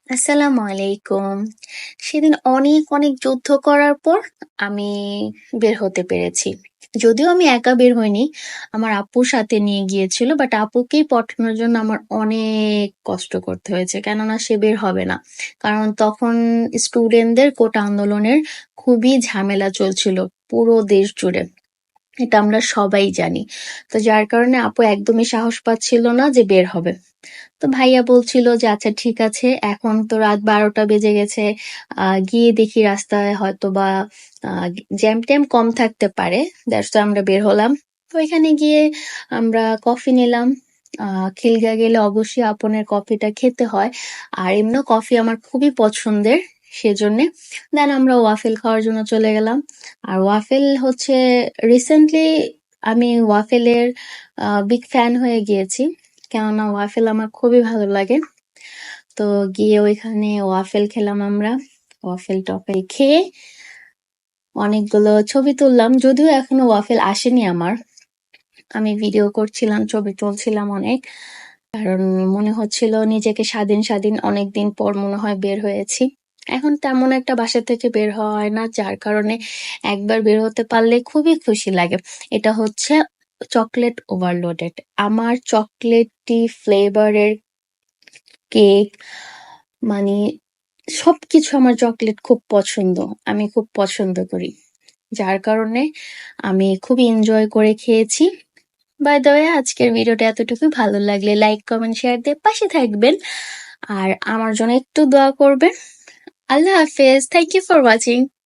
আসসালামু আলাইকুম। সেদিন অনেক অনেক যুদ্ধ করার পর আমি বের হতে পেরেছি। যদিও আমি একা বের হইনি, আমার আপুর সাথে নিয়ে গিয়েছিল। বাট আপুকেই পটানোর জন্য আমার অনেক কষ্ট করতে হয়েছে। কেননা সে বের হবে না। কারণ তখন স্টুডেন্টদের কোটা আন্দোলনের খুবই ঝামেলা চলছিল পুরো দেশ জুড়ে। এটা আমরা সবাই জানি। তো যার কারণে আপু একদমই সাহস পাচ্ছিল না যে বের হবে। তো ভাইয়া বলছিল যে আচ্ছা ঠিক আছে, এখন তো রাত 12টা বেজে গেছে, গিয়ে দেখি রাস্তায় হয়তো বা জ্যাম ট্যাম কম থাকতে পারে। দ্যাটস আমরা বের হলাম। তো এখানে গিয়ে আমরা কফি নিলাম। খিলগা গেলে অবশ্যই আপনের কফিটা খেতে হয়, আর এমনিও কফি আমার খুবই পছন্দের, সেজন্যে দেন আমরা ওয়াফেল খাওয়ার জন্য চলে গেলাম। আর ওয়াফেল হচ্ছে রিসেন্টলি আমি ওয়াফেলের বিগ ফ্যান হয়ে গিয়েছি, কেননা ওয়াফেল আমার খুবই ভালো লাগে। তো গিয়ে ওইখানে ওয়াফেল খেলাম আমরা। ওয়াফেল টফেল খেয়ে অনেকগুলো ছবি তুললাম, যদিও এখনো ওয়াফেল আসেনি আমার। আমি ভিডিও করছিলাম, ছবি তুলছিলাম অনেক, কারণ মনে হচ্ছিল নিজেকে স্বাধীন স্বাধীন, অনেকদিন পর মনে হয় বের হয়েছি। এখন তেমন একটা বাসা থেকে বের হওয়া হয় না, যার কারণে একবার বের হতে পারলে খুবই খুশি লাগে। এটা হচ্ছে চকলেট ওভারলোডেড। আমার চকলেটি ফ্লেভারের কেক, মানে সবকিছু, আমার চকলেট খুব পছন্দ। আমি খুব পছন্দ করি, যার কারণে আমি খুব এনজয় করে খেয়েছি। বাই দ্য ওয়ে, আজকের ভিডিওটা এতটুকু। ভালো লাগলে লাইক কমেন্ট শেয়ার দিয়ে পাশে থাকবেন, আর আমার জন্য একটু দোয়া করবেন। আল্লাহ হাফেজ, থ্যাংক ইউ ফর ওয়াচিং।